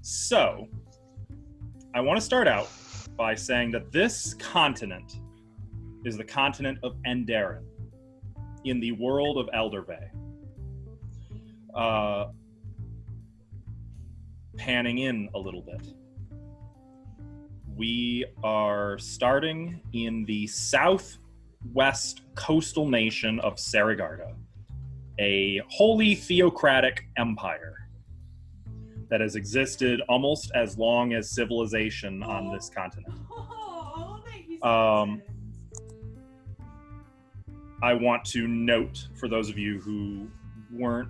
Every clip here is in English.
So, I want to start out by saying that this continent is the continent of Enderin in the world of Eldervale. Panning in a little bit. We are starting in the southwest coastal nation of Saragarda, a wholly theocratic empire that has existed almost as long as civilization on this continent. I want to note, for those of you who weren't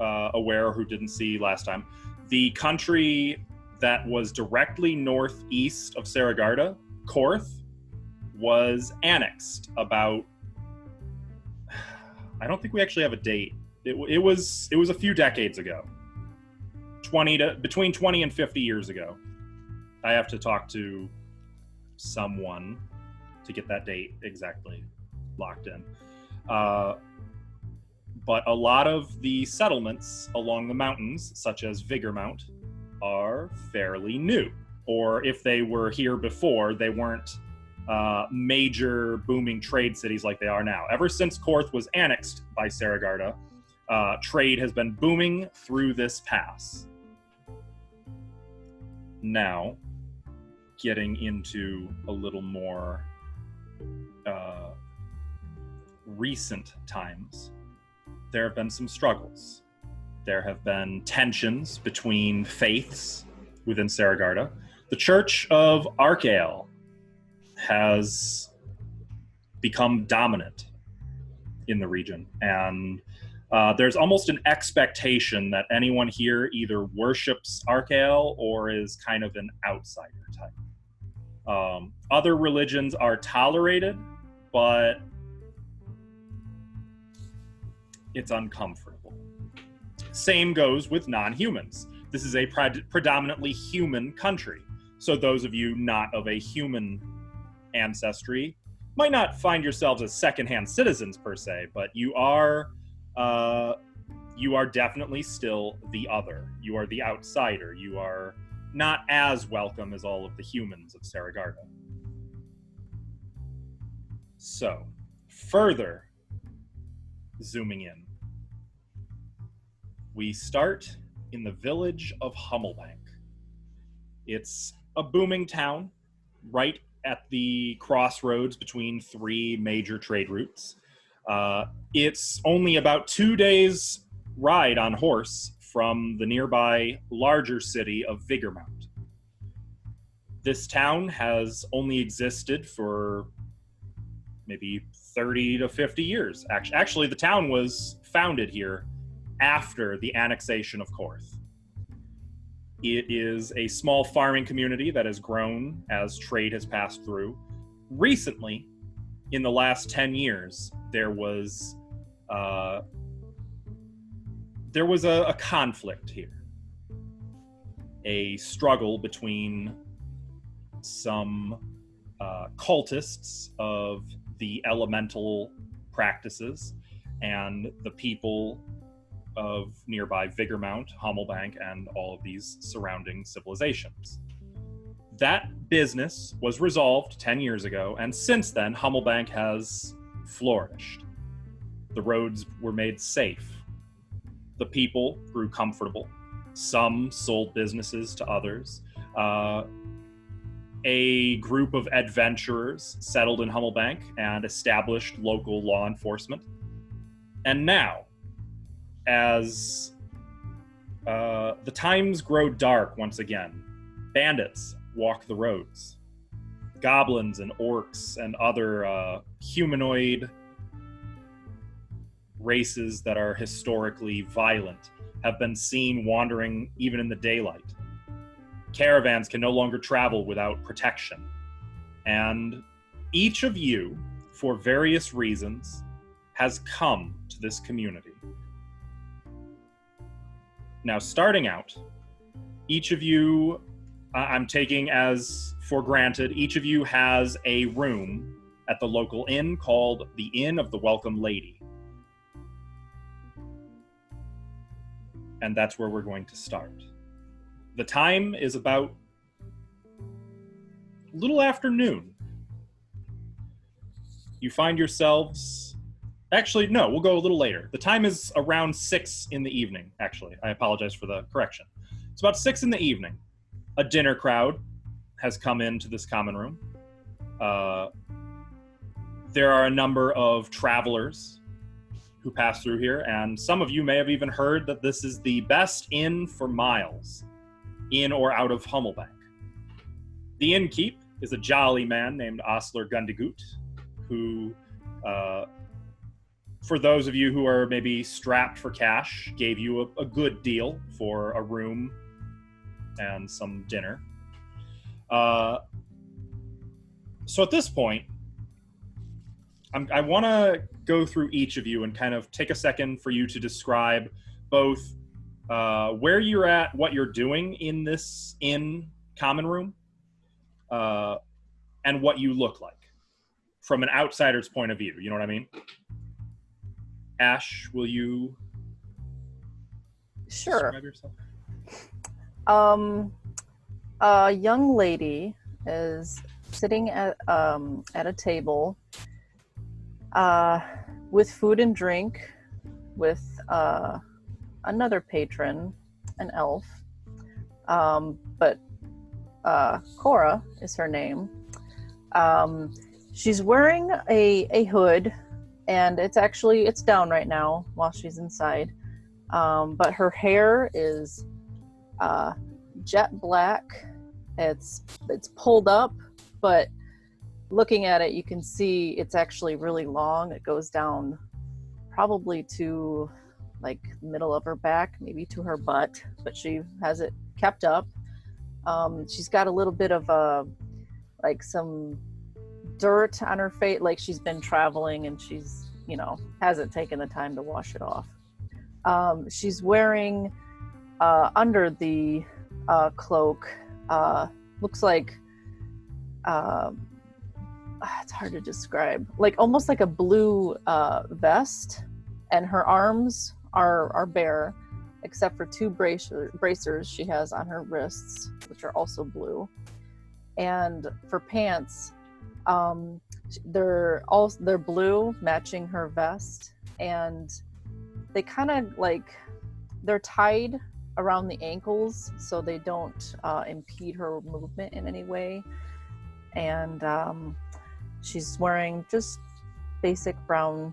aware or who didn't see last time, the country that was directly northeast of Saragarda, Korth, was annexed about, I don't think we actually have a date. It was a few decades ago. Between 20 and 50 years ago. I have to talk to someone to get that date exactly locked in. But a lot of the settlements along the mountains, such as Vigormount, are fairly new. Or if they were here before, they weren't major booming trade cities like they are now. Ever since Korth was annexed by Saragarda, trade has been booming through this pass. Now, getting into a little more recent times, there have been some struggles. There have been tensions between faiths within Saragarda. The Church of Archael has become dominant in the region, and there's almost an expectation that anyone here either worships Archael or is kind of an outsider type. Other religions are tolerated, but it's uncomfortable. Same goes with non-humans. This is a predominantly human country. So those of you not of a human ancestry might not find yourselves as secondhand citizens per se, but you are definitely still the other. You are the outsider. You are not as welcome as all of the humans of Saragarda. So, further zooming in, we start in the village of Hummelbank. It's a booming town right at the crossroads between three major trade routes. It's only about 2 days' ride on horse from the nearby larger city of Vigormount. This town has only existed for maybe 30 to 50 years. Actually, the town was founded here after the annexation of Korth. It is a small farming community that has grown as trade has passed through. Recently, in the last 10 years, there was a conflict here. A struggle between some cultists of the elemental practices and the people of nearby Vigormount, Hummelbank, and all of these surrounding civilizations. That business was resolved 10 years ago, and since then, Hummelbank has flourished. The roads were made safe. The people grew comfortable. Some sold businesses to others. A group of adventurers settled in Hummelbank and established local law enforcement. And now, as the times grow dark once again, bandits walk the roads. Goblins and orcs and other humanoid races that are historically violent have been seen wandering even in the daylight. Caravans can no longer travel without protection. And each of you, for various reasons, has come to this community. Now, starting out, each of you, I'm taking as for granted, each of you has a room at the local inn called the Inn of the Welcome Lady. And that's where we're going to start. The time is about a little after noon. You find yourselves... Actually, no, we'll go a little later. The time is around 6 in the evening, actually. I apologize for the correction. It's about 6 in the evening. A dinner crowd has come into this common room. There are a number of travelers who pass through here, and some of you may have even heard that this is the best inn for miles, in or out of Hummelbank. The innkeep is a jolly man named Osler Gundegut, who, for those of you who are maybe strapped for cash, gave you a good deal for a room and some dinner. So at this point, I want to go through each of you and kind of take a second for you to describe both where you're at, what you're doing in this common room, and what you look like from an outsider's point of view. You know what I mean? Ash, will you describe yourself? A young lady is sitting at a table with food and drink with another patron, an elf. But Cora is her name. She's wearing a hood, and it's down right now while she's inside. But her hair is jet black. It's pulled up, but looking at it, you can see it's actually really long. It goes down probably to like middle of her back, maybe to her butt, but she has it kept up. She's got a little bit of like some dirt on her face, like she's been traveling and she's, hasn't taken the time to wash it off. She's wearing under the cloak, looks like it's hard to describe, like almost like a blue vest, and her arms are bare except for two bracers she has on her wrists, which are also blue. And for pants, they're blue, matching her vest, and they kind of like, they're tied around the ankles so they don't impede her movement in any way. And she's wearing just basic brown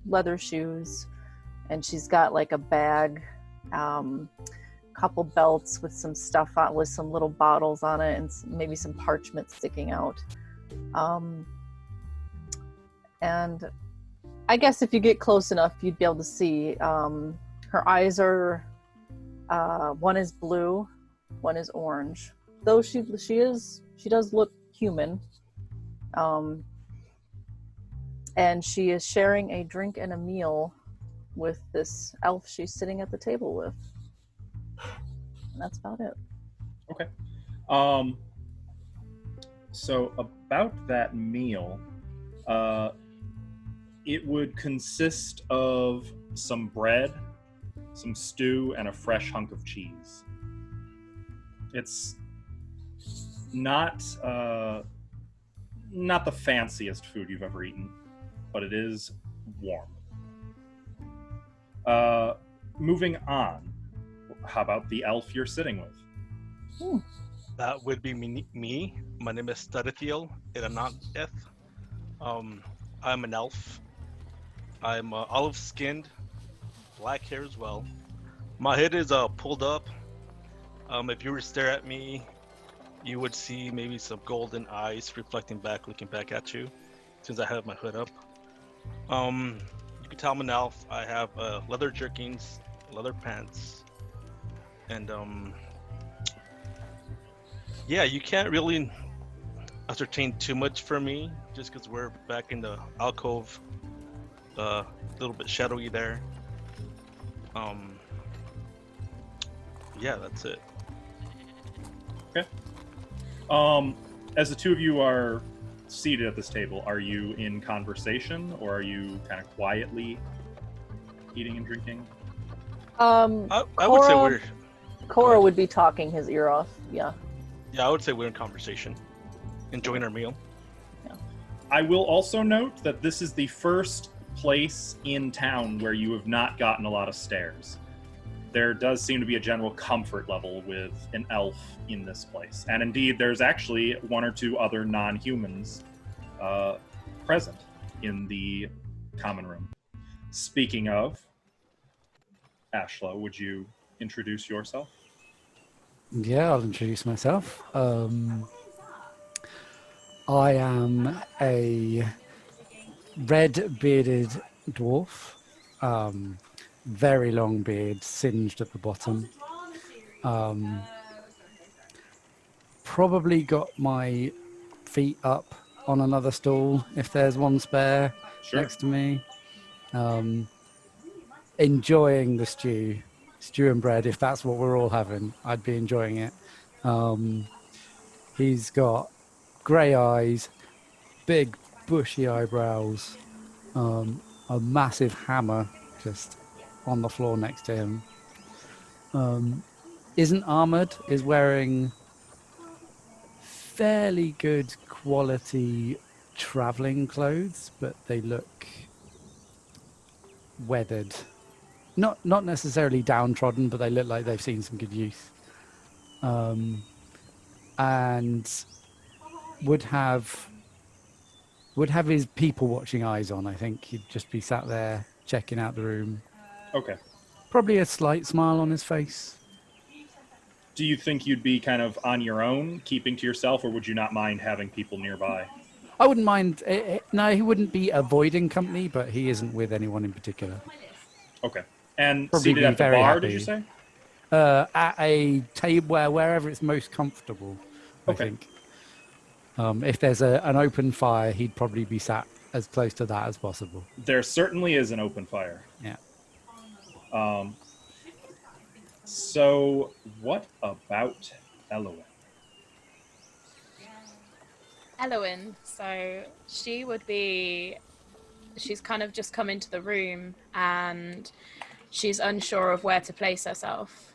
leather shoes, and she's got like a bag, couple belts with some stuff on, with some little bottles on it, and maybe some parchment sticking out. And I guess if you get close enough, you'd be able to see her eyes are one is blue, one is orange. Though she does look human. And she is sharing a drink and a meal with this elf she's sitting at the table with. And that's about it. Okay. So about that meal, it would consist of some bread, some stew, and a fresh hunk of cheese. It's not the fanciest food you've ever eaten, but it is warm. Moving on, how about the elf you're sitting with? That would be me. My name is Studathiel Irananteth. I'm an elf. I'm olive-skinned, black hair as well. My head is pulled up. If you were to stare at me, you would see maybe some golden eyes reflecting back, looking back at you, since I have my hood up. You can tell I'm an elf. I have leather jerkins, leather pants, and yeah, you can't really ascertain too much for me, just because we're back in the alcove, a little bit shadowy there. Yeah, that's it. Okay. As the two of you are seated at this table, are you in conversation, or are you kind of quietly eating and drinking? I would say we're Cora would be talking his ear off. Yeah. Yeah, I would say we're in conversation, enjoying our meal. I will also note that this is the first place in town where you have not gotten a lot of stares. There does seem to be a general comfort level with an elf in this place. And indeed, there's actually one or two other non-humans present in the common room. Speaking of, Ashla, would you introduce yourself? Yeah, I'll introduce myself. I am a red-bearded dwarf, very long beard, singed at the bottom. Probably got my feet up on another stool if there's one spare next to me. Enjoying the stew and bread. If that's what we're all having, I'd be enjoying it. He's got grey eyes, big bushy eyebrows, a massive hammer just on the floor next to him. Isn't armored, is wearing fairly good quality traveling clothes, but they look weathered. Not necessarily downtrodden, but they look like they've seen some good use. And would have his people watching eyes on. I think he'd just be sat there checking out the room. Okay. Probably a slight smile on his face. Do you think you'd be kind of on your own, keeping to yourself, or would you not mind having people nearby? I wouldn't mind. No, he wouldn't be avoiding company, but he isn't with anyone in particular. Okay. And Probably seated at the bar, happy. did you say? At a table wherever it's most comfortable, I Okay. think. If there's an open fire, he'd probably be sat as close to that as possible. There certainly is an open fire. Yeah. So what about Elowen? Elowen, so she's kind of just come into the room and she's unsure of where to place herself.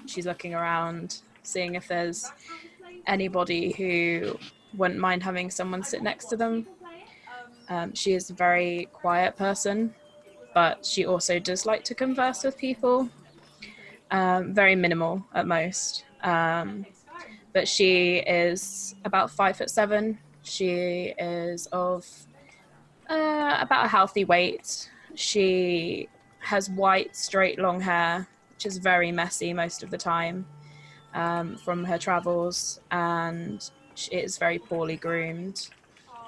She's looking around, seeing if there's anybody who wouldn't mind having someone sit next to them. She is a very quiet person, but she also does like to converse with people. Very minimal at most. But she is about 5'7". She is of about a healthy weight. She has white, straight, long hair, which is very messy most of the time from her travels, and she is very poorly groomed.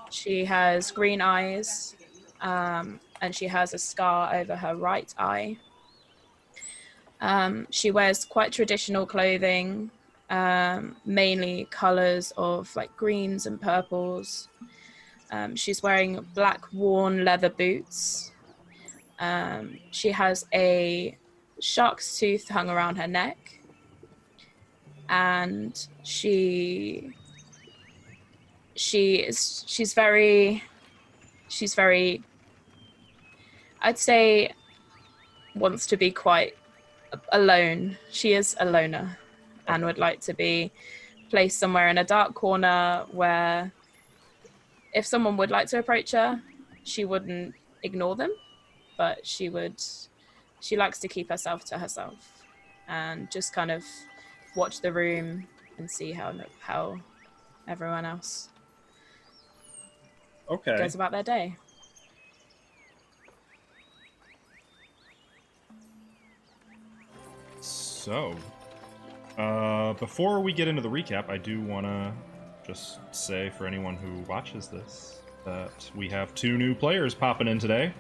She has green eyes, and she has a scar over her right eye. She wears quite traditional clothing, mainly colors of like greens and purples. She's wearing black worn leather boots. She has a shark's tooth hung around her neck, and she's very, I'd say, wants to be quite alone. She is a loner and would like to be placed somewhere in a dark corner where if someone would like to approach her, she wouldn't ignore them, but she likes to keep herself to herself and just kind of watch the room and see how everyone else goes about their day. So, before we get into the recap, I do want to just say for anyone who watches this that we have 2 new players popping in today.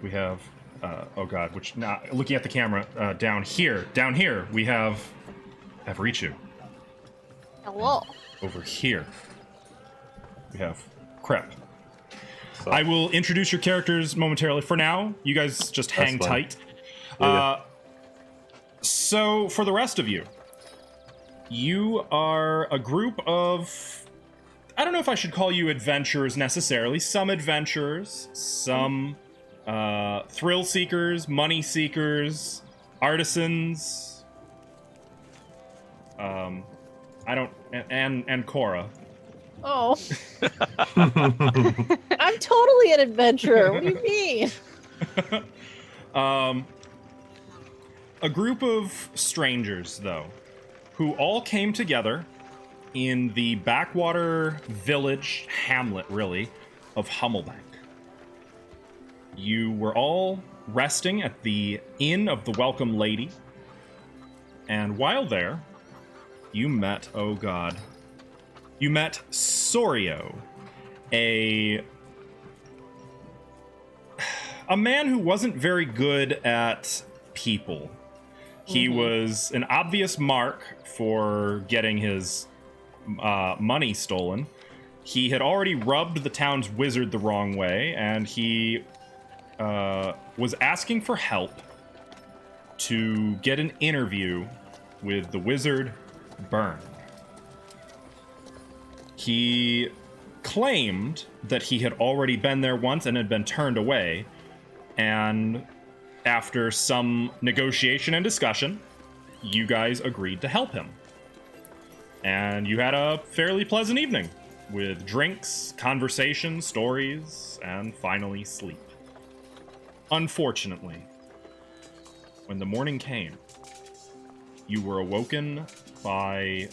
We have, looking at the camera, down here, we have Avrichu. Hello. Over here, we have Crep. I will introduce your characters momentarily. For now, you guys just hang tight. So, for the rest of you, you are a group of, I don't know if I should call you adventurers necessarily. Some adventurers, some thrill seekers, money seekers, artisans, I don't, and Cora. Oh, I'm totally an adventurer. What do you mean? A group of strangers, though, who all came together in the backwater village hamlet, really, of Hummelbank. You were all resting at the Inn of the Welcome Lady, and while there, you met, oh god, you met Sorio, a man who wasn't very good at people. He was an obvious mark for getting his money stolen. He had already rubbed the town's wizard the wrong way, and he was asking for help to get an interview with the wizard Byrne. He claimed that he had already been there once and had been turned away, and after some negotiation and discussion, you guys agreed to help him. And you had a fairly pleasant evening with drinks, conversation, stories, and finally sleep. Unfortunately, when the morning came, you were awoken by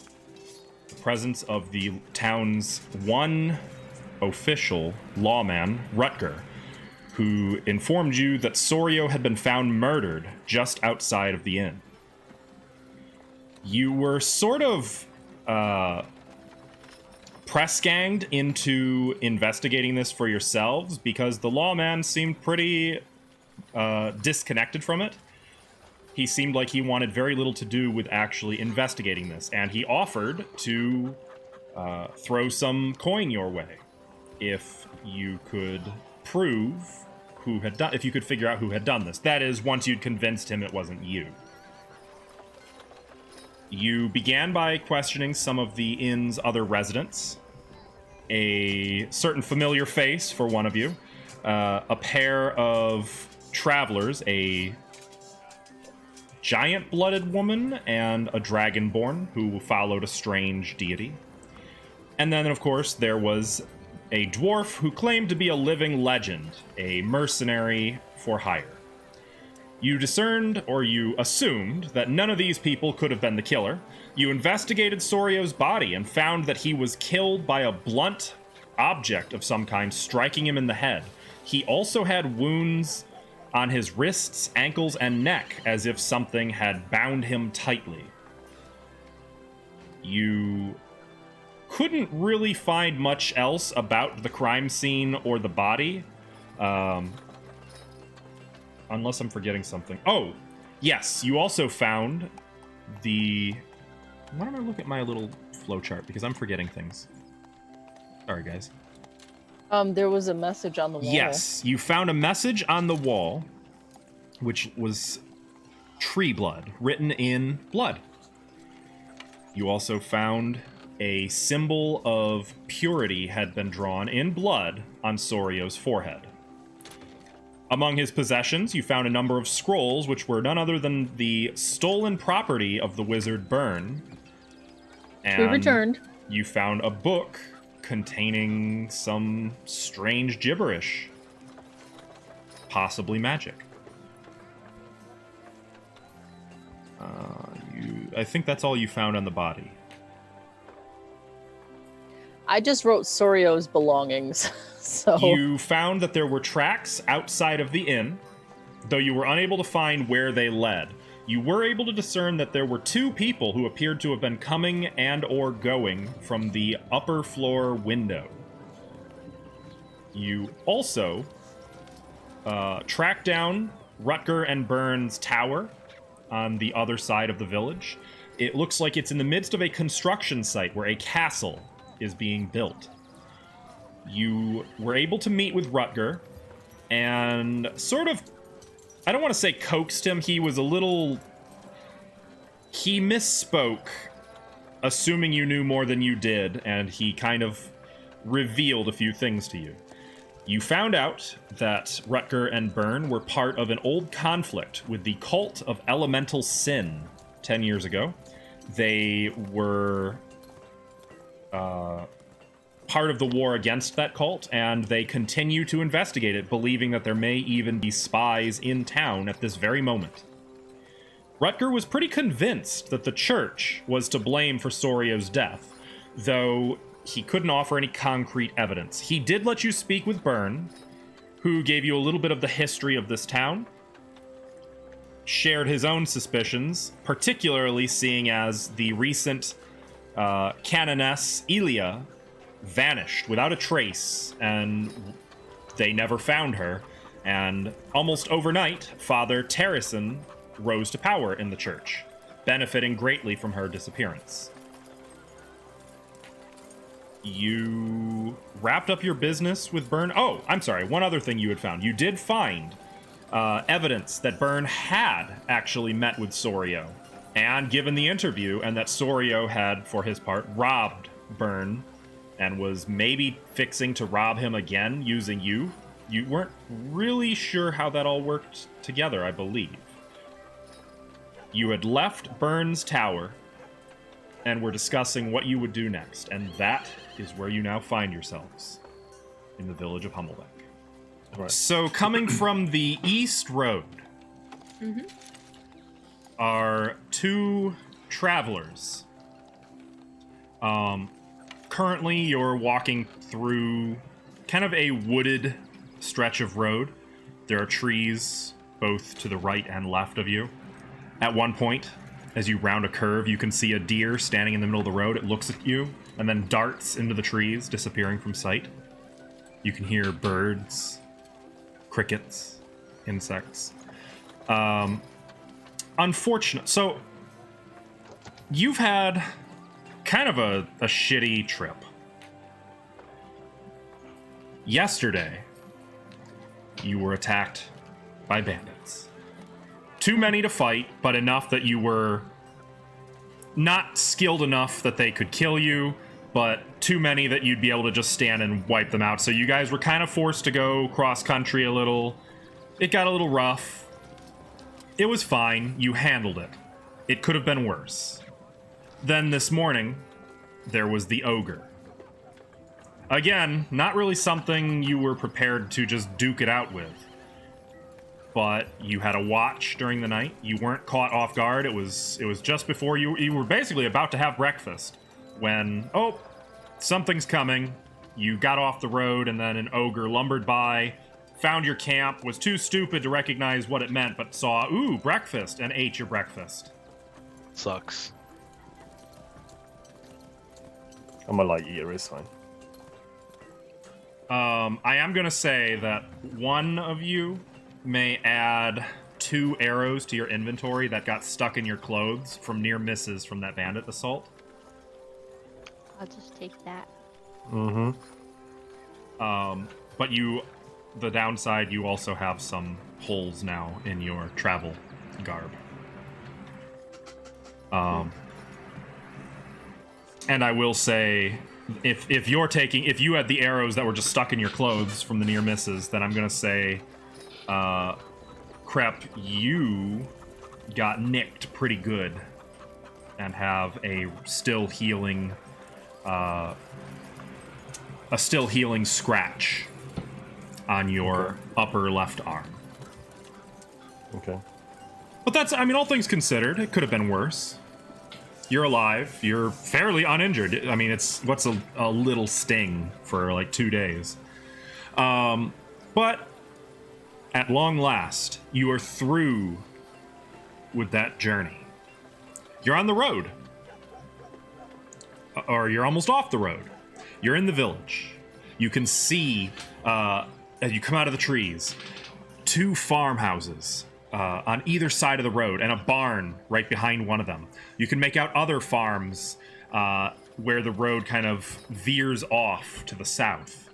the presence of the town's one official lawman, Rutger, who informed you that Sorio had been found murdered just outside of the inn. You were sort of press-ganged into investigating this for yourselves because the lawman seemed pretty disconnected from it. He seemed like he wanted very little to do with actually investigating this, and he offered to throw some coin your way if you could prove who had done, if you could figure out who had done this. That is, once you'd convinced him it wasn't you. You began by questioning some of the inn's other residents. A certain familiar face for one of you. A pair of travelers, a giant-blooded woman and a dragonborn who followed a strange deity. And then, of course, there was a dwarf who claimed to be a living legend, a mercenary for hire. You discerned, or you assumed, that none of these people could have been the killer. You investigated Sorio's body and found that he was killed by a blunt object of some kind, striking him in the head. He also had wounds on his wrists, ankles, and neck, as if something had bound him tightly. You couldn't really find much else about the crime scene or the body. Unless I'm forgetting something. Oh, yes, you also found the... Why don't I look at my little flowchart? Because I'm forgetting things. Sorry, guys. There was a message on the wall. Yes, you found a message on the wall, which was tree blood, written in blood. You also found a symbol of purity had been drawn in blood on Sorio's forehead. Among his possessions, you found a number of scrolls, which were none other than the stolen property of the wizard Byrne. And we returned. You found a book containing some strange gibberish. Possibly magic. I think that's all you found on the body. I just wrote Sorio's belongings. So You found that there were tracks outside of the inn, though you were unable to find where they led. You were able to discern that there were two people who appeared to have been coming and or going from the upper floor window. You also tracked down Rutger and Byrne's tower on the other side of the village. It looks like it's in the midst of a construction site where a castle is being built. You were able to meet with Rutger and sort of, I don't want to say coaxed him, he misspoke, assuming you knew more than you did, and he kind of revealed a few things to you. You found out that Rutger and Byrne were part of an old conflict with the cult of elemental sin 10 years ago. They were part of the war against that cult, and they continue to investigate it, believing that there may even be spies in town at this very moment. Rutger was pretty convinced that the church was to blame for Sorio's death, though he couldn't offer any concrete evidence. He did let you speak with Byrne, who gave you a little bit of the history of this town, shared his own suspicions, particularly seeing as the recent canoness Elia vanished without a trace, and they never found her. And almost overnight, Father Terrison rose to power in the church, benefiting greatly from her disappearance. You wrapped up your business with Byrne. Oh, I'm sorry, one other thing you had found. You did find evidence that Byrne had actually met with Sorio and given the interview, and that Sorio had, for his part, robbed Byrne and was maybe fixing to rob him again using you. You weren't really sure how that all worked together, I believe. You had left Byrne's tower and were discussing what you would do next, and that is where you now find yourselves, in the village of Hummelbeck. Right. So, coming from the east road are two travelers. Currently, you're walking through kind of a wooded stretch of road. There are trees both to the right and left of you. At one point, as you round a curve, you can see a deer standing in the middle of the road. It looks at you and then darts into the trees, disappearing from sight. You can hear birds, crickets, insects. Unfortunate. So, you've had kind of a shitty trip. Yesterday, you were attacked by bandits. Too many to fight, but enough that you were not skilled enough that they could kill you, but too many that you'd be able to just stand and wipe them out. So you guys were kind of forced to go cross-country a little. It got a little rough. It was fine. You handled it. It could have been worse. Then this morning, there was the ogre. Again, not really something you were prepared to just duke it out with. But you had a watch during the night. You weren't caught off guard. It was just before you were basically about to have breakfast when, oh, something's coming. You got off the road, and then an ogre lumbered by, found your camp, was too stupid to recognize what it meant, but saw, ooh, breakfast, and ate your breakfast. Sucks. I'm a light eater, it's fine. I am going to say that one of you may add 2 arrows to your inventory that got stuck in your clothes from near misses from that bandit assault. I'll just take that. Mm-hmm. But the downside, you also have some holes now in your travel garb. And I will say, if you had the arrows that were just stuck in your clothes from the near misses, then I'm gonna say, Crep, you got nicked pretty good and have a still healing scratch on your upper left arm. Okay. But that's, I mean, all things considered, it could have been worse. You're alive. You're fairly uninjured. I mean, what's a little sting for like 2 days. But at long last, you are through with that journey. You're on the road. Or you're almost off the road. You're in the village. You can see, as you come out of the trees, 2 farmhouses on either side of the road, and a barn right behind one of them. You can make out other farms where the road kind of veers off to the south.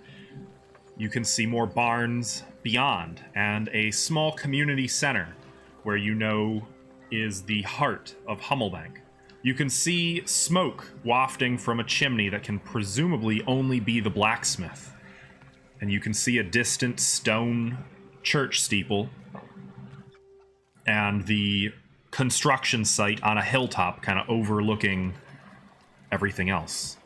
You can see more barns beyond, and a small community center where you know is the heart of Hummelbank. You can see smoke wafting from a chimney that can presumably only be the blacksmith. And you can see a distant stone church steeple and the construction site on a hilltop, kind of overlooking everything else.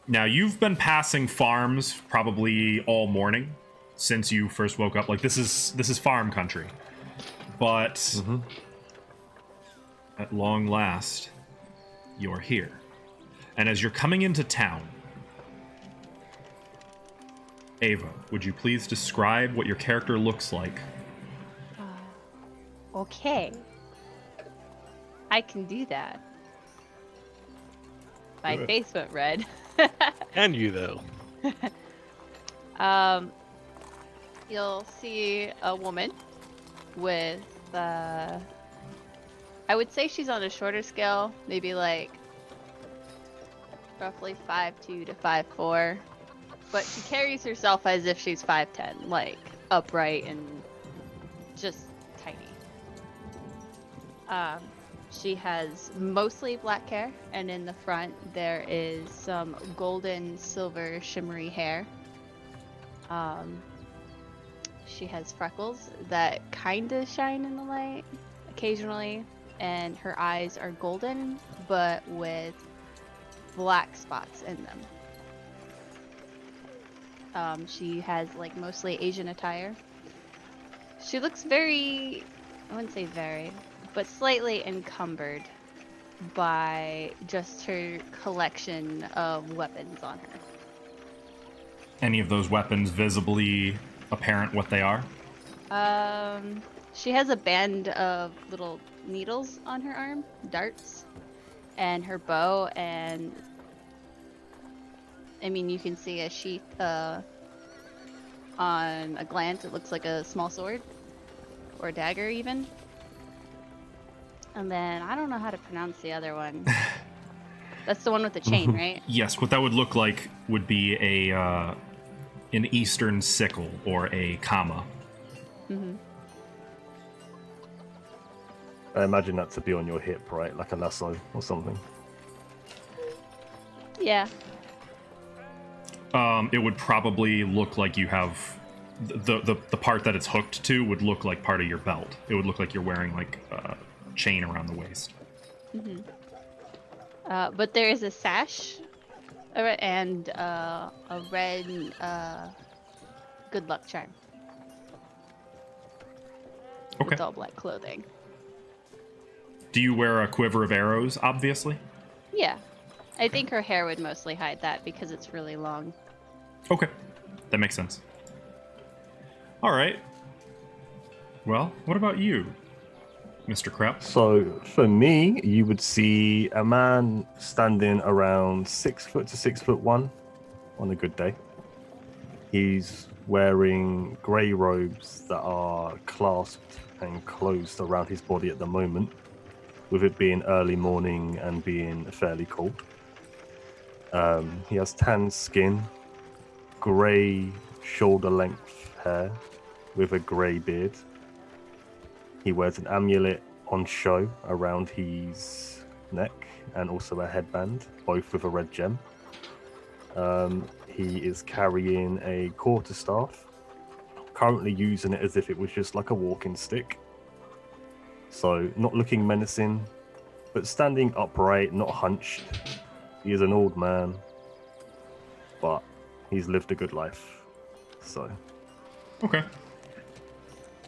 Now, you've been passing farms probably all morning since you first woke up. Like, this is farm country. But at long last, you're here. And as you're coming into town, Ava, would you please describe what your character looks like? Okay. I can do that. My Do it. face went red. And you though. You'll see a woman with, I would say she's on a shorter scale, maybe like roughly 5'2" to 5'4", but she carries herself as if she's 5'10", like upright and just tiny. She has mostly black hair, and in the front there is some golden, silver, shimmery hair. She has freckles that kind of shine in the light occasionally, and her eyes are golden, but with black spots in them. She has like mostly Asian attire. She looks very, I wouldn't say very, but slightly encumbered by just her collection of weapons on her. Any of those weapons visibly apparent what they are? She has a band of little needles on her arm, darts, and her bow, and I mean, you can see a sheath on a glance. It looks like a small sword or a dagger, even. And then I don't know how to pronounce the other one. That's the one with the chain, right? Yes, what that would look like would be an eastern sickle or a kama. Mm-hmm. I imagine that to be on your hip, right? Like a lasso or something. Yeah. It would probably look like you have the part that it's hooked to would look like part of your belt. It would look like you're wearing like a chain around the waist. Mm-hmm. But there is a sash and a red good luck charm. Okay. With all black clothing. Do you wear a quiver of arrows, obviously? Yeah. I think her hair would mostly hide that because it's really long. Okay. That makes sense. All right. Well, what about you, Mr. Krepp? So for me, you would see a man standing around 6 foot to 6'1" on a good day. He's wearing grey robes that are clasped and closed around his body at the moment, with it being early morning and being fairly cold. He has tan skin, grey shoulder-length hair with a grey beard. He wears an amulet on show around his neck and also a headband, both with a red gem. He is carrying a quarterstaff, currently using it as if it was just like a walking stick. So not looking menacing, but standing upright, not hunched. He is an old man, but he's lived a good life. So. Okay.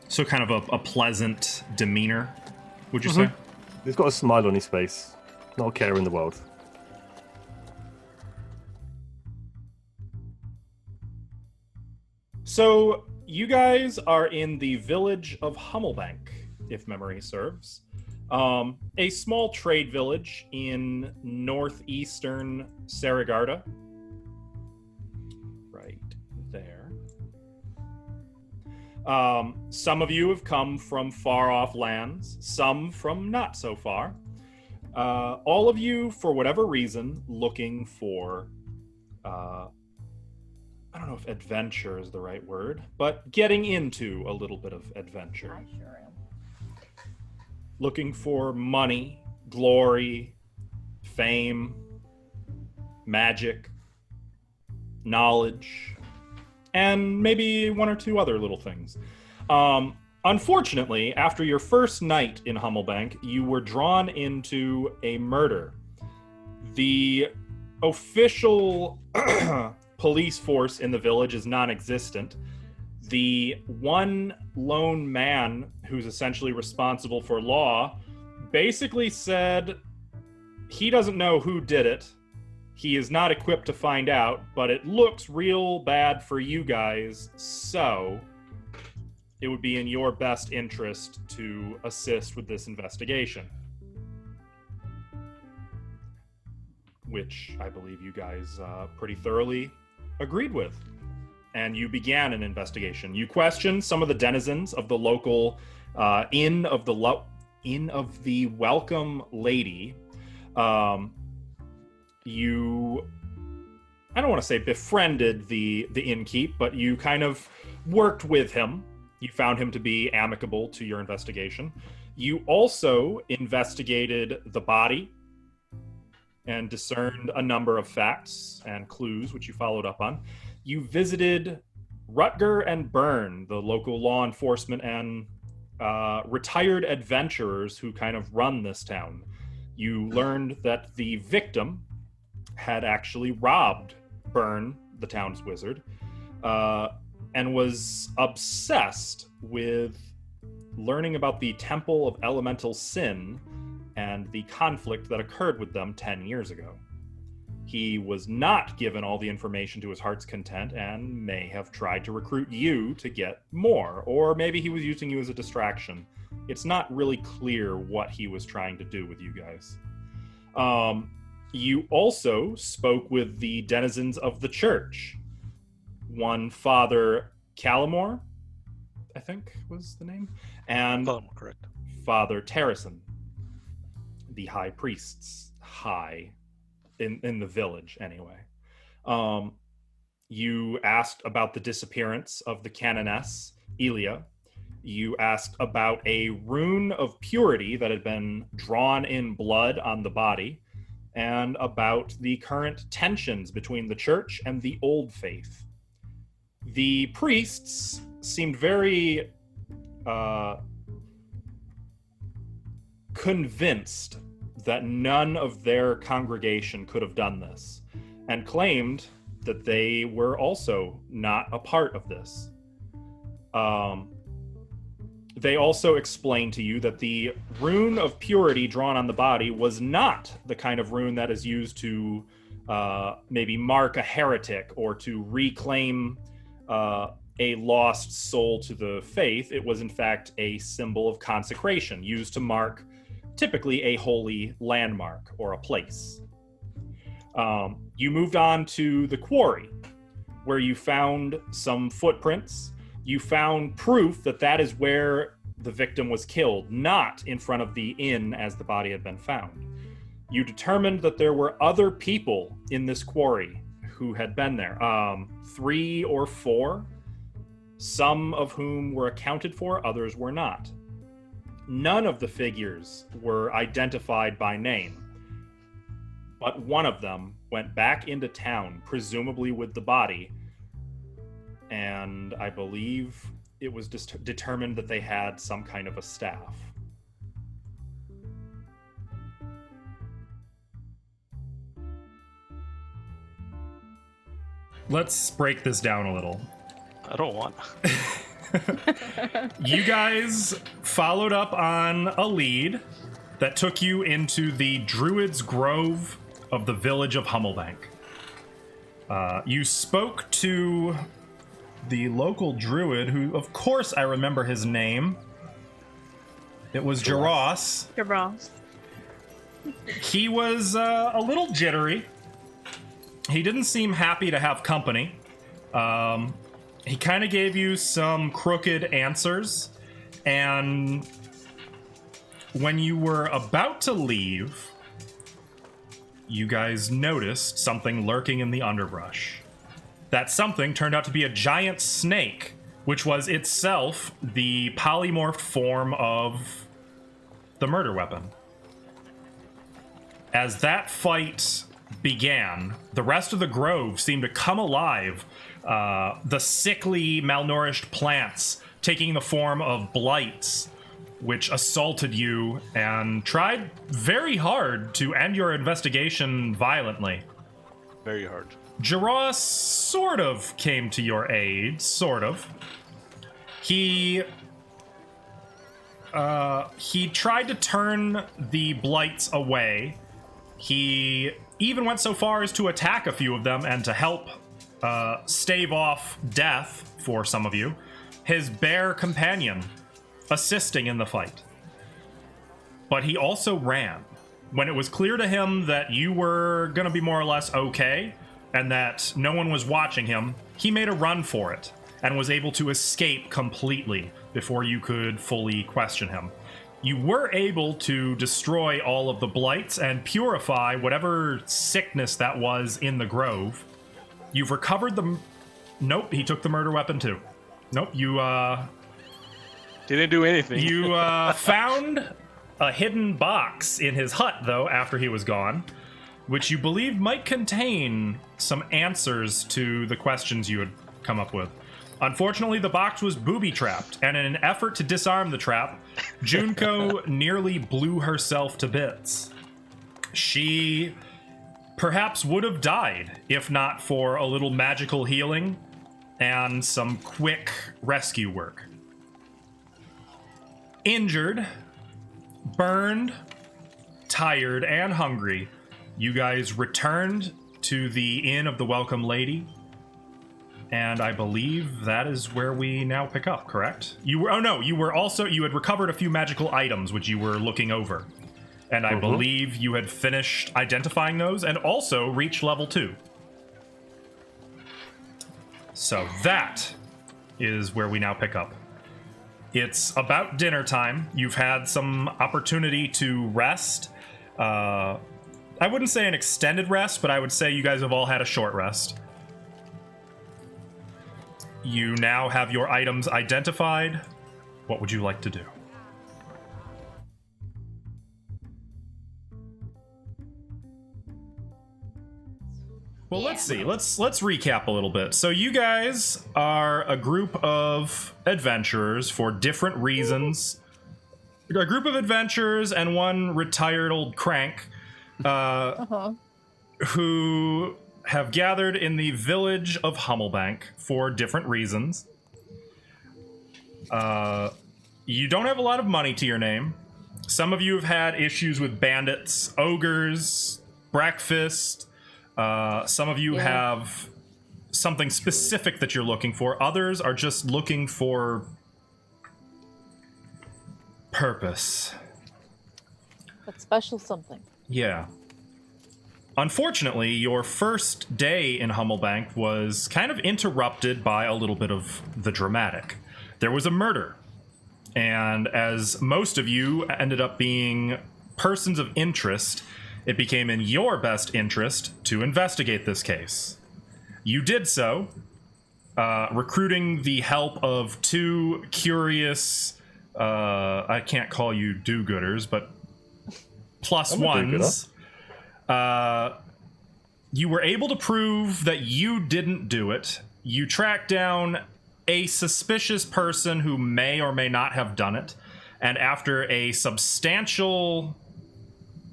So kind of a pleasant demeanor, would you say? He's got a smile on his face. Not a care in the world. So you guys are in the village of Hummelbank, if memory serves. A small trade village in northeastern Saragarda. Right there. Some of you have come from far off lands, some from not so far. All of you, for whatever reason, looking for, I don't know if adventure is the right word, but getting into a little bit of adventure. I sure am. Looking for money, glory, fame, magic, knowledge, and maybe one or two other little things. Unfortunately, after your first night in Hummelbank, you were drawn into a murder. The official police force in the village is non-existent. The one lone man who's essentially responsible for law basically said he doesn't know who did it. He is not equipped to find out, but it looks real bad for you guys, so it would be in your best interest to assist with this investigation. Which I believe you guys pretty thoroughly agreed with. And you began an investigation. You questioned some of the denizens of the local Inn of the Welcome Lady. You, I don't want to say befriended the innkeep, but you kind of worked with him. You found him to be amicable to your investigation. You also investigated the body and discerned a number of facts and clues, which you followed up on. You visited Rutger and Byrne, the local law enforcement and retired adventurers who kind of run this town. You learned that the victim had actually robbed Byrne, the town's wizard, and was obsessed with learning about the Temple of Elemental Sin and the conflict that occurred with them 10 years ago. He was not given all the information to his heart's content and may have tried to recruit you to get more, or maybe he was using you as a distraction. It's not really clear what he was trying to do with you guys. You also spoke with the denizens of the church. One Father Calamore, I think was the name, and Correct. Father Terrison, the high priest's high in the village anyway. You asked about the disappearance of the canoness, Elia. You asked about a rune of purity that had been drawn in blood on the body, and about the current tensions between the church and the old faith. The priests seemed very convinced that none of their congregation could have done this, and claimed that they were also not a part of this. They also explained to you that the rune of purity drawn on the body was not the kind of rune that is used to maybe mark a heretic or to reclaim a lost soul to the faith. It was in fact a symbol of consecration used to mark typically a holy landmark or a place. You moved on to the quarry, where you found some footprints. You found proof that that is where the victim was killed, not in front of the inn as the body had been found. You determined that there were other people in this quarry who had been there, 3 or 4, some of whom were accounted for, others were not. None of the figures were identified by name, but one of them went back into town, presumably with the body, and I believe it was just determined that they had some kind of a staff. Let's break this down a little. I don't want. You guys followed up on a lead that took you into the Druid's Grove of the village of Hummelbank. You spoke to the local druid, who, of course, I remember his name. It was Jaros. Jaros. He was a little jittery. He didn't seem happy to have company. He kind of gave you some crooked answers, and when you were about to leave, you guys noticed something lurking in the underbrush. That something turned out to be a giant snake, which was itself the polymorphed form of the murder weapon. As that fight began, the rest of the grove seemed to come alive. The sickly, malnourished plants taking the form of blights, which assaulted you and tried very hard to end your investigation violently. Very hard. Jaros sort of came to your aid, sort of. He tried to turn the blights away. He even went so far as to attack a few of them and to help stave off death for some of you. His bear companion assisting in the fight. But he also ran. When it was clear to him that you were going to be more or less okay and that no one was watching him, he made a run for it and was able to escape completely before you could fully question him. You were able to destroy all of the blights and purify whatever sickness that was in the grove. You've recovered the... Nope, he took the murder weapon too. Nope, you Didn't do anything. You found a hidden box in his hut, though, after he was gone, which you believe might contain some answers to the questions you had come up with. Unfortunately, the box was booby-trapped, and in an effort to disarm the trap, Junko nearly blew herself to bits. She perhaps would have died if not for a little magical healing and some quick rescue work. Injured, burned, tired, and hungry, you guys returned to the Inn of the Welcome Lady, and I believe that is where we now pick up, correct? You had recovered a few magical items which you were looking over, and I believe you had finished identifying those and also reached level 2. So that is where we now pick up. It's about dinner time. You've had some opportunity to rest. I wouldn't say an extended rest, but I would say you guys have all had a short rest. You now have your items identified. What would you like to do? Well, let's see. Let's recap a little bit. So you guys are a group of adventurers for different reasons. A group of adventurers and one retired old crank who have gathered in the village of Hummelbank for different reasons. You don't have a lot of money to your name. Some of you have had issues with bandits, ogres, breakfast. Some of you have something specific that you're looking for. Others are just looking for purpose. That special something. Yeah. Unfortunately, your first day in Hummelbank was kind of interrupted by a little bit of the dramatic. There was a murder. And as most of you ended up being persons of interest, it became in your best interest to investigate this case. You did so, recruiting the help of two curious, I can't call you do-gooders, but plus ones. You were able to prove that you didn't do it. You tracked down a suspicious person who may or may not have done it, and after a substantial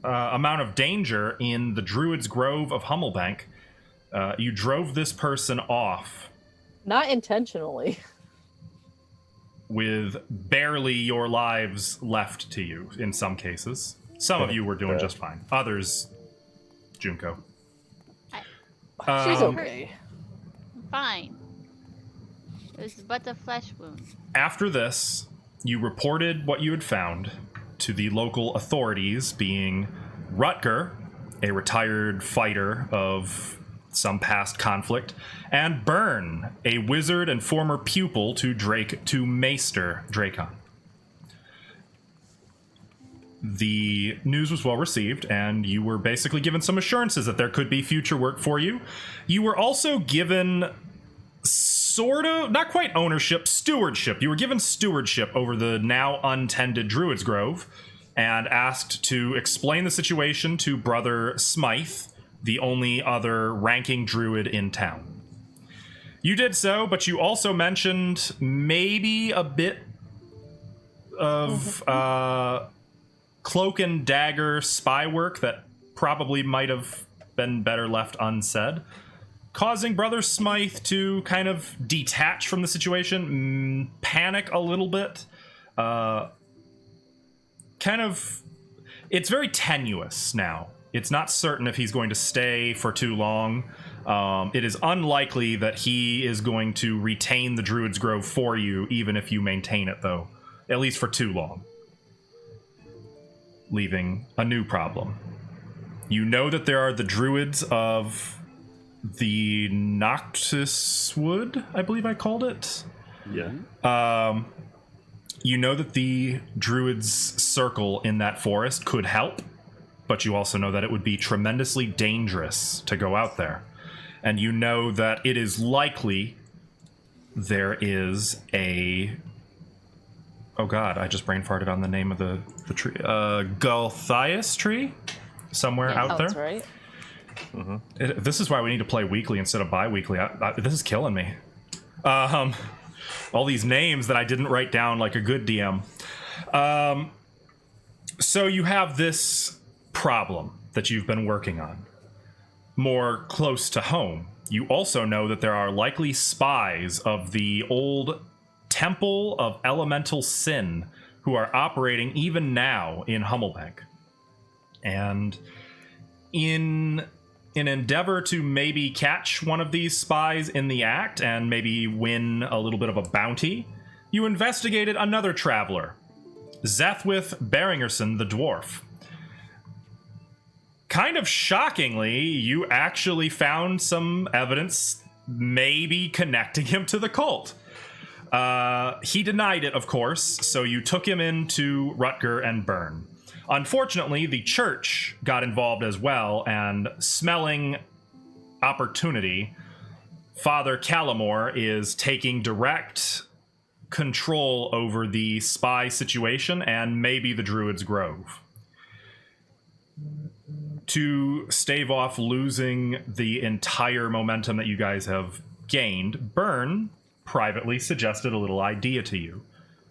amount of danger in the Druid's Grove of Hummelbank, you drove this person off. Not intentionally. With barely your lives left to you in some cases. Some of you were doing just fine. Others, Junko. She's okay. Fine. It was but a flesh wound. After this, you reported what you had found to the local authorities, being Rutger, a retired fighter of some past conflict, and Byrne, a wizard and former pupil to Maester Dracon. The news was well received, and you were basically given some assurances that there could be future work for you. You were also given sort of, not quite ownership, stewardship. You were given stewardship over the now untended Druid's Grove, and asked to explain the situation to Brother Smythe, the only other ranking druid in town. You did so, but you also mentioned maybe a bit of cloak and dagger spy work that probably might have been better left unsaid, causing Brother Smythe to kind of detach from the situation, panic a little bit. It's very tenuous now. It's not certain if he's going to stay for too long. It is unlikely that he is going to retain the Druid's Grove for you, even if you maintain it, though, at least for too long. Leaving a new problem. You know that there are the Druids of the Noctis Wood, I believe I called it. Yeah. You know that the Druids' circle in that forest could help, but you also know that it would be tremendously dangerous to go out there. And you know that it is likely there is a... Oh god, I just brain farted on the name of the tree. Gulthias tree? Somewhere out there. That's right. This is why we need to play weekly instead of bi-weekly. This is killing me. All these names that I didn't write down like a good DM. So you have this problem that you've been working on. More close to home, you also know that there are likely spies of the old Temple of Elemental Sin who are operating even now in Hummelbank. And in an endeavor to maybe catch one of these spies in the act and maybe win a little bit of a bounty, you investigated another traveler, Zethwith Beringerson the Dwarf. Kind of shockingly, you actually found some evidence maybe connecting him to the cult. He denied it, of course, so you took him into Rutger and Byrne. Unfortunately, the church got involved as well, and smelling opportunity, Father Callamore is taking direct control over the spy situation and maybe the Druid's Grove. To stave off losing the entire momentum that you guys have gained, Byrne privately suggested a little idea to you.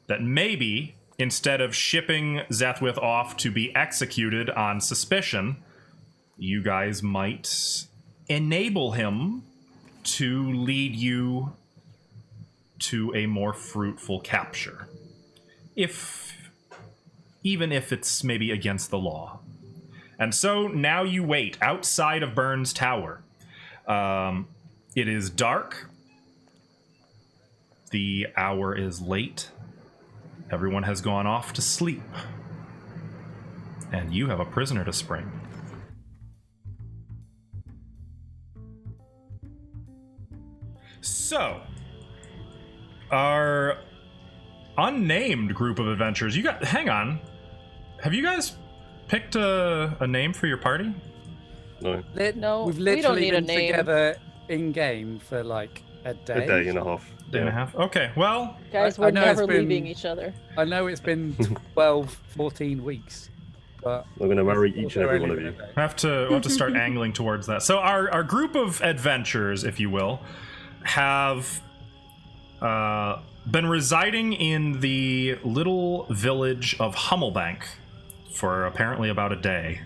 That maybe, instead of shipping Zethwith off to be executed on suspicion, you guys might enable him to lead you to a more fruitful capture. Even if it's maybe against the law. And so now you wait outside of Byrne's tower. It is dark. The hour is late. Everyone has gone off to sleep. And you have a prisoner to spring. So, our unnamed group of adventurers, hang on. Have you guys picked a name for your party? No. No, We've we don't literally need a been name. together in game for like a day. A day and a half. Day and a half? Okay, well... Guys, I we're know it's never been- leaving each other. I know it's been 12, 14 weeks, but I'm going to marry each and every one of only you. been a day. We'll have to start angling towards that. So our group of adventurers, if you will, have been residing in the little village of Hummelbank for apparently about a day.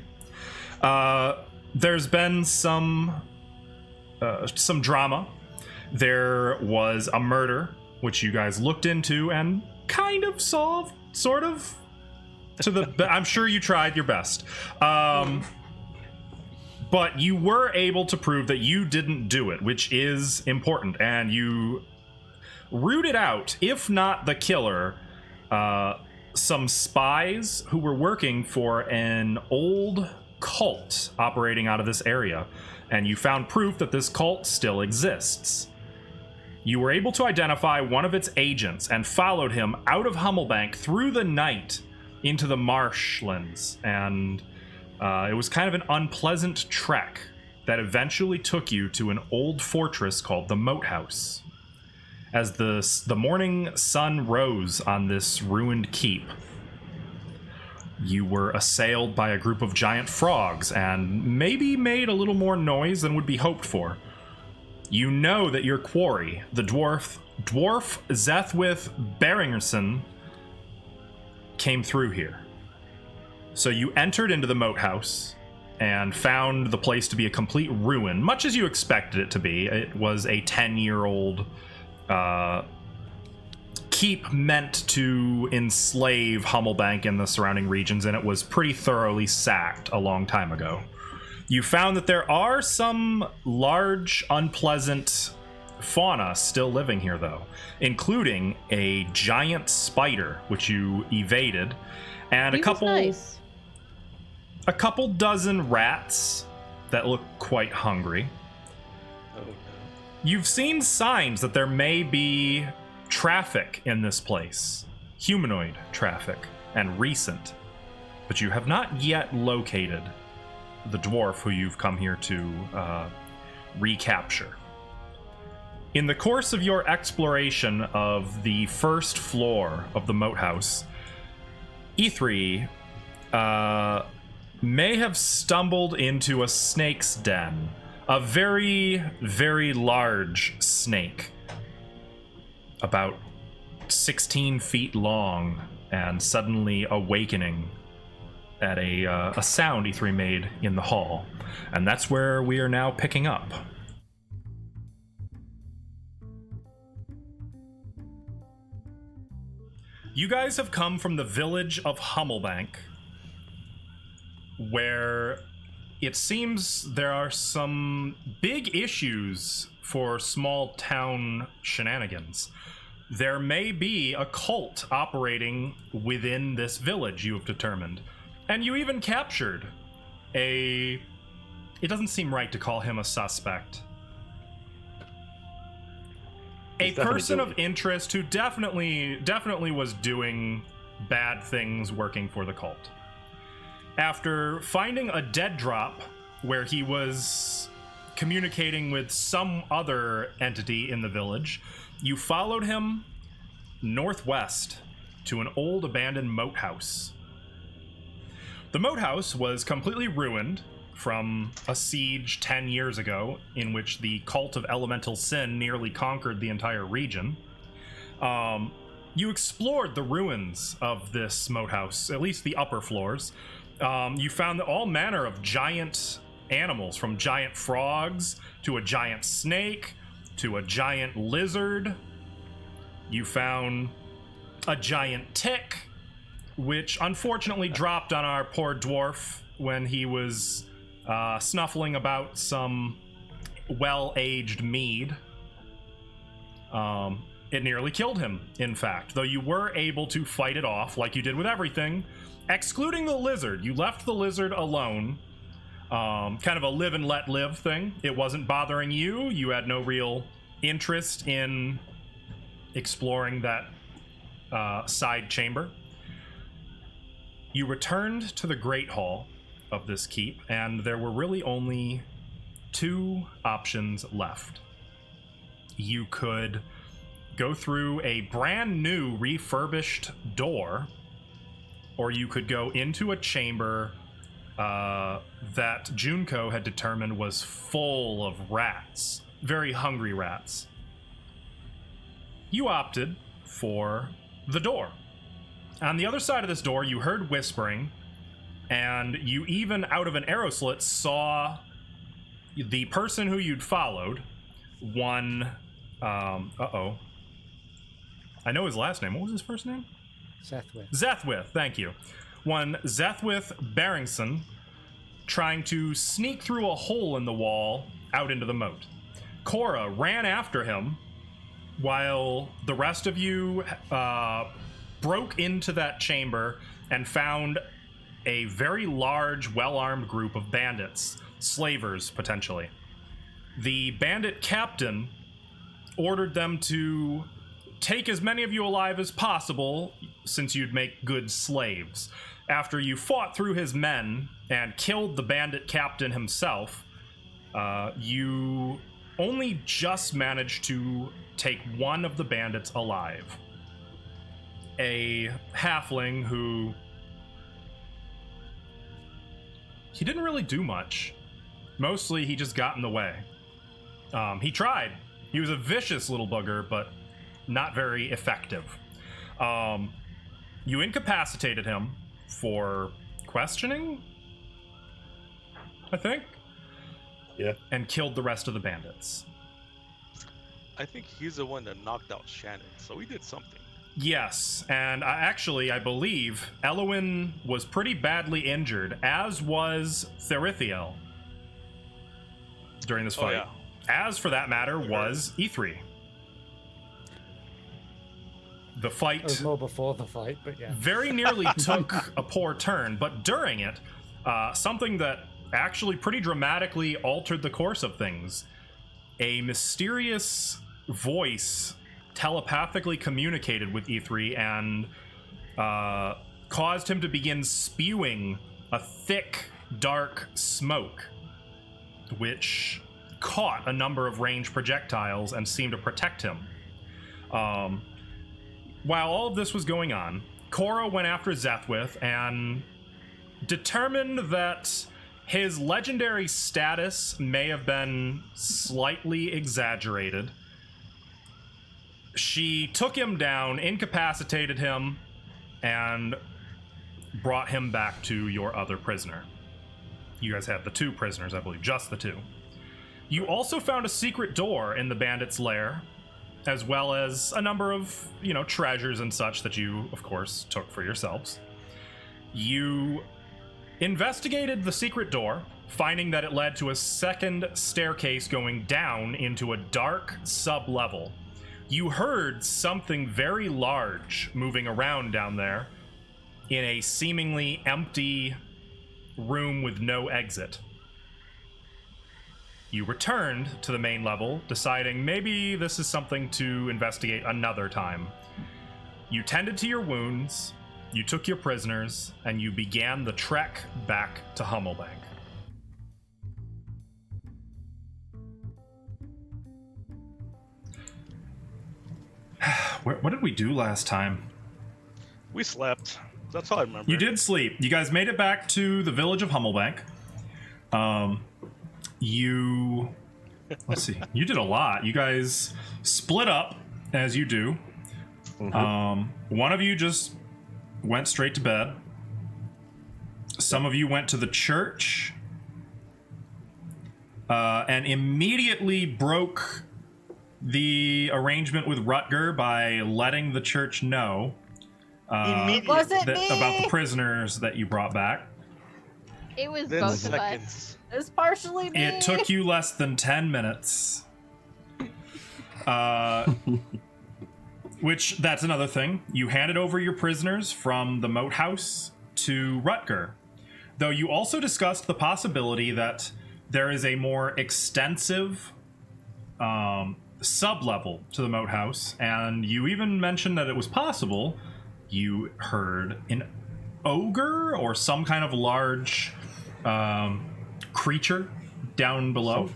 There's been some drama. There was a murder, which you guys looked into and kind of solved, sort of. I'm sure you tried your best. But you were able to prove that you didn't do it, which is important. And you rooted out, if not the killer, some spies who were working for an old cult operating out of this area. And you found proof that this cult still exists. You were able to identify one of its agents and followed him out of Hummelbank through the night into the marshlands. And it was kind of an unpleasant trek that eventually took you to an old fortress called the Moat House. As the morning sun rose on this ruined keep, you were assailed by a group of giant frogs and maybe made a little more noise than would be hoped for. You know that your quarry, the dwarf Zethwith Beringson, came through here. So you entered into the moat house and found the place to be a complete ruin, much as you expected it to be. It was a 10-year-old keep meant to enslave Hummelbank and the surrounding regions, and it was pretty thoroughly sacked a long time ago. You found that there are some large, unpleasant fauna still living here, though, including a giant spider, which you evaded, and He was nice. a couple dozen rats that look quite hungry. Oh no. You've seen signs that there may be traffic in this place, humanoid traffic, and recent, but you have not yet located the dwarf who you've come here to recapture. In the course of your exploration of the first floor of the moat house, E3 may have stumbled into a snake's den, a very, very large snake, about 16 feet long, and suddenly awakening at a sound E3 made in the hall. And that's where we are now picking up. You guys have come from the village of Hummelbank, where it seems there are some big issues for small town shenanigans. There may be a cult operating within this village, you have determined. And you even captured it doesn't seem right to call him a suspect. A person of interest who definitely was doing bad things working for the cult. After finding a dead drop where he was communicating with some other entity in the village, you followed him northwest to an old abandoned moat house. The moat house was completely ruined from a siege 10 years ago in which the cult of elemental sin nearly conquered the entire region. You explored the ruins of this moat house, at least the upper floors. You found all manner of giant animals, from giant frogs to a giant snake to a giant lizard. You found a giant tick, which unfortunately dropped on our poor dwarf when he was snuffling about some well-aged mead. It nearly killed him, in fact, though you were able to fight it off like you did with everything, excluding the lizard. You left the lizard alone, kind of a live and let live thing. It wasn't bothering you. You had no real interest in exploring that side chamber. You returned to the Great Hall of this keep, and there were really only two options left. You could go through a brand new refurbished door, or you could go into a chamber that Junko had determined was full of rats, very hungry rats. You opted for the door. On the other side of this door, you heard whispering, and you even, out of an arrow slit, saw the person who you'd followed, one, I know his last name. What was his first name? Zethwith, thank you. One Zethwith Beringson, trying to sneak through a hole in the wall out into the moat. Cora ran after him, while the rest of you broke into that chamber and found a very large, well-armed group of bandits, slavers, potentially. The bandit captain ordered them to take as many of you alive as possible, since you'd make good slaves. After you fought through his men and killed the bandit captain himself, you only just managed to take one of the bandits alive. A halfling who... he didn't really do much. Mostly he just got in the way. He tried. He was a vicious little bugger, but not very effective. You incapacitated him for questioning, I think? Yeah. And killed the rest of the bandits. I think he's the one that knocked out Shannon, so we did something. Yes, and I believe Elowin was pretty badly injured, as was Therithiel during this fight. Yeah. As, for that matter, was E3. The It was fight more before the fight, but yeah. very nearly took a poor turn, but during it, something that actually pretty dramatically altered the course of things. A mysterious voice telepathically communicated with E3 and caused him to begin spewing a thick, dark smoke, which caught a number of ranged projectiles and seemed to protect him. While all of this was going on, Cora went after Zethwith and determined that his legendary status may have been slightly exaggerated. She took him down, incapacitated him, and brought him back to your other prisoner. You guys have the 2 prisoners, I believe, just the 2. You also found a secret door in the bandits' lair, as well as a number of, treasures and such that you, of course, took for yourselves. You investigated the secret door, finding that it led to a second staircase going down into a dark sub-level. You heard something very large moving around down there in a seemingly empty room with no exit. You returned to the main level, deciding maybe this is something to investigate another time. You tended to your wounds, you took your prisoners, and you began the trek back to Hummelbank. What did we do last time? We slept. That's all I remember. You did sleep. You guys made it back to the village of Hummelbank. Let's see. You did a lot. You guys split up, as you do. One of you just went straight to bed. Some of you went to the church and immediately broke the arrangement with Rutger by letting the church know Was it me? about the prisoners that you brought back. It was Then both of us. seconds. It's partially me. It took you less than 10 minutes. Which, that's another thing. You handed over your prisoners from the moat house to Rutger. Though you also discussed the possibility that there is a more extensive sub-level to the moat house, and you even mentioned that it was possible you heard an ogre or some kind of large creature down below.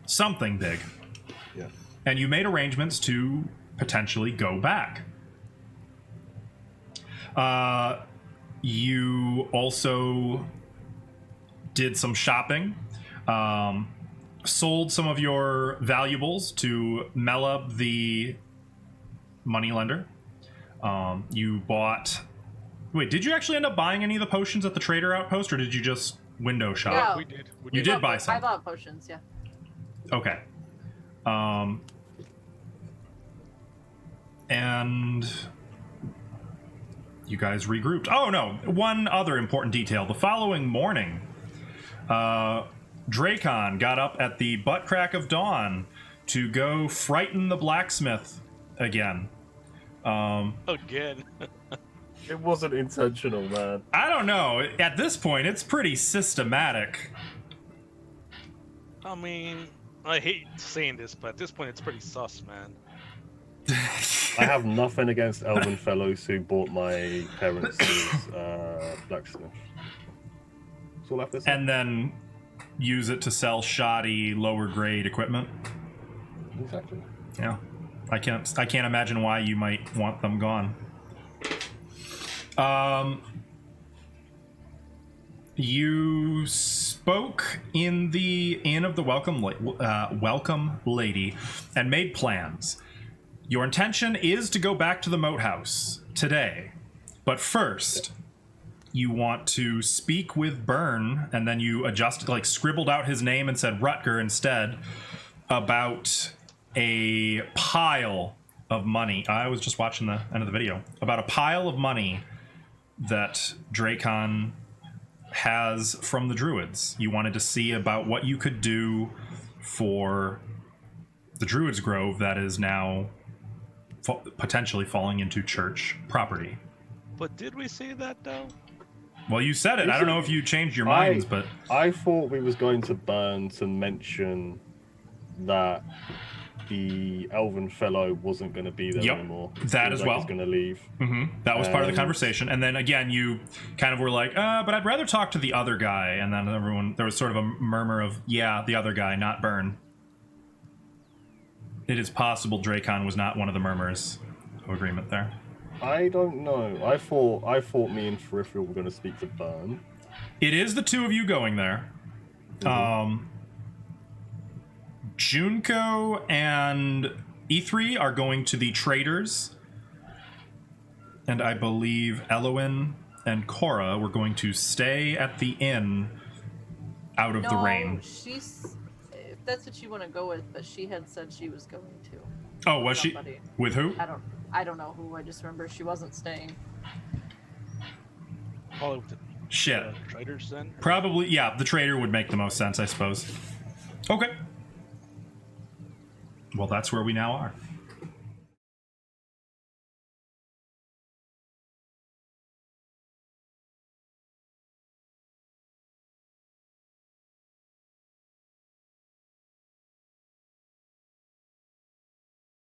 Something big. Yeah. And you made arrangements to potentially go back. You also did some shopping, sold some of your valuables to Melub, the moneylender. You bought... Wait, did you actually end up buying any of the potions at the trader outpost, or did you just window shop? Yeah. We did. You did buy some. I bought potions, yeah. Okay. And you guys regrouped. Oh, no. One other important detail. The following morning, Dracon got up at the butt crack of dawn to go frighten the blacksmith again. Again. It wasn't intentional, man. I don't know. At this point, it's pretty systematic. I mean, I hate saying this, but at this point, it's pretty sus, man. I have nothing against elven fellows who bought my parents' blacksmith. That's all I have to say. And then use it to sell shoddy, lower grade equipment. Exactly. Yeah. I can't imagine why you might want them gone. You spoke in the Inn of the Welcome Lady and made plans. Your intention is to go back to the Moat House today. But first, you want to speak with Byrne, and then you scribbled out his name and said Rutger instead, about a pile of money. I was just watching the end of the video. About a pile of money that Dracon has from the Druids. You wanted to see about what you could do for the Druids Grove that is now potentially falling into church property. But did we say that though? Well, you said it. I don't know if you changed your minds, but I thought we was going to Burn to mention that the elven fellow wasn't going to be there anymore. That as well. He's going to leave. That was part of the conversation. And then again, you kind of were like, but I'd rather talk to the other guy. And then there was sort of a murmur of, yeah, the other guy, not Byrne. It is possible Dracon was not one of the murmurs of agreement there. I don't know. I thought me and Peripheral were going to speak to Byrne. It is the two of you going there. Junko and E3 are going to the traders. And I believe Elowin and Cora were going to stay at the inn out of the rain. She's, if that's what you want to go with, but she had said she was going to. Oh, was somebody. She? With who? I don't know who. I just remember she wasn't staying. Probably with the Shit. traders then? Probably, yeah, the trader would make the most sense, I suppose. Okay. Well, that's where we now are.